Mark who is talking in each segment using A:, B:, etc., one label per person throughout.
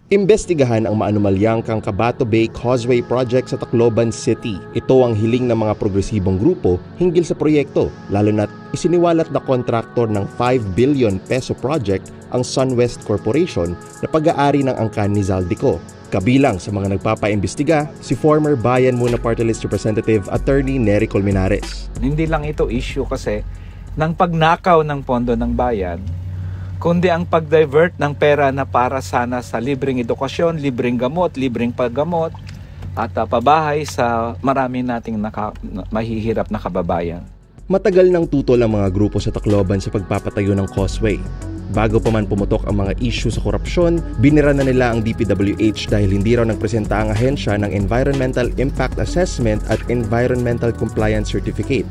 A: Imbestigahan ang maanumalyang Cancabato Bay Causeway Project sa Tacloban City. Ito ang hiling ng mga progresibong grupo hinggil sa proyekto, lalo na't isiniwalat na kontraktor ng 5 billion peso project ang SunWest Corporation na pag-aari ng angkan ni Zaldico. Kabilang sa mga nagpapaimbestiga, si former Bayan Muna Party List Representative Attorney Nery Colmenares.
B: Hindi lang ito issue kasi ng pagnakaw ng pondo ng bayan, kundi ang pag-divert ng pera na para sana sa libreng edukasyon, libreng gamot, libreng paggamot, at pabahay sa marami nating mahihirap na kababayan.
A: Matagal nang tutol ang mga grupo sa Tacloban sa pagpapatayo ng causeway. Bago pa man pumutok ang mga issue sa korupsyon, binira na nila ang DPWH dahil hindi raw nagpresenta ang ahensya ng Environmental Impact Assessment at Environmental Compliance Certificate.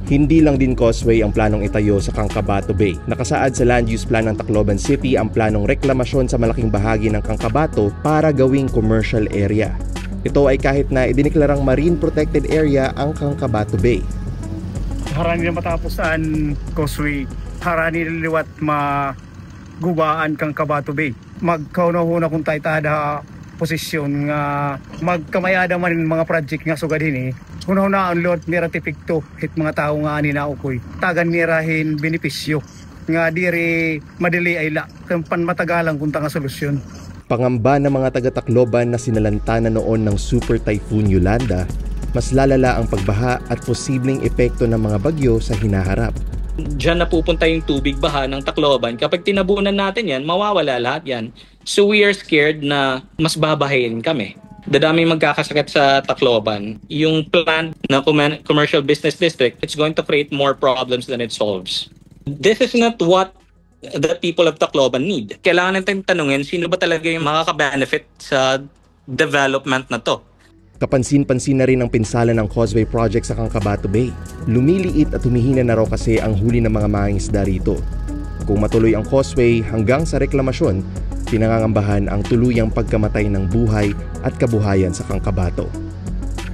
A: Hindi lang din causeway ang planong itayo sa Cancabato Bay. Nakasaad sa Land Use Plan ng Tacloban City ang planong reklamasyon sa malaking bahagi ng Cancabato para gawing commercial area. Ito ay kahit na idineklarang Marine Protected Area ang Cancabato Bay.
C: Harani na matapos ang causeway, harani liwat magubaan Cancabato Bay. Magkauna-una kung tayo tada posisyon nga magkamayada man mga project nga sugad hini. Una ang Lord mira tipikto hit mga tao nga ani na ukoy. Tagan mirahin benepisyo nga diri madili ay la kan matagalang kunta nga solusyon.
A: Pangamba ng mga taga-Tacloban na sinalantana noon ng Super Typhoon Yolanda, mas lalala ang pagbaha at posibleng epekto ng mga bagyo sa hinaharap.
D: Diyan napupunta yung tubig baha ng Tacloban. Kapag tinabunan natin yan, mawawala lahat yan. So we are scared na mas babahayin kami. Dadaming magkakasakit sa Tacloban. Yung plan na commercial business district, it's going to create more problems than it solves. This is not what the people of Tacloban need. Kailangan natin tanungin, sino ba talaga yung makaka-benefit sa development na to?
A: Kapansin-pansin na rin ang pinsala ng causeway project sa Cancabato Bay. Lumiliit at humihina na raw kasi ang huli ng mga mangingisda rito. Kung matuloy ang causeway hanggang sa reklamasyon, pinangangambahan ang tuluyang pagkamatay ng buhay at kabuhayan sa Cancabato.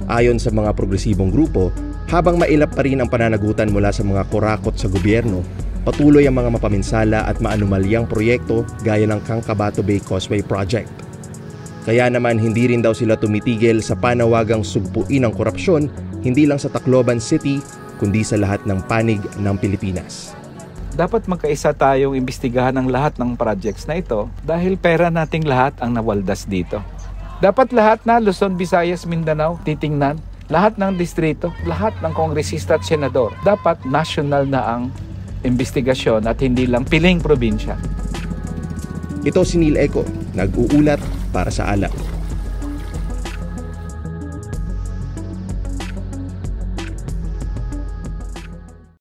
A: Ayon sa mga progresibong grupo, habang mailap pa rin ang pananagutan mula sa mga kurakot sa gobyerno, patuloy ang mga mapaminsala at maanumalyang proyekto gaya ng Cancabato Bay Causeway Project. Kaya naman hindi rin daw sila tumitigil sa panawagang sugpuin ang korupsyon, hindi lang sa Tacloban City, kundi sa lahat ng panig ng Pilipinas.
B: Dapat magkaisa tayong imbestigahan ang lahat ng projects na ito dahil pera nating lahat ang nawaldas dito. Dapat lahat na Luzon, Visayas, Mindanao titingnan, lahat ng distrito, lahat ng kongresista at senador. Dapat national na ang imbestigasyon at hindi lang piling probinsya.
A: Ito si Neil Eco, nag-uulat para sa ALAG.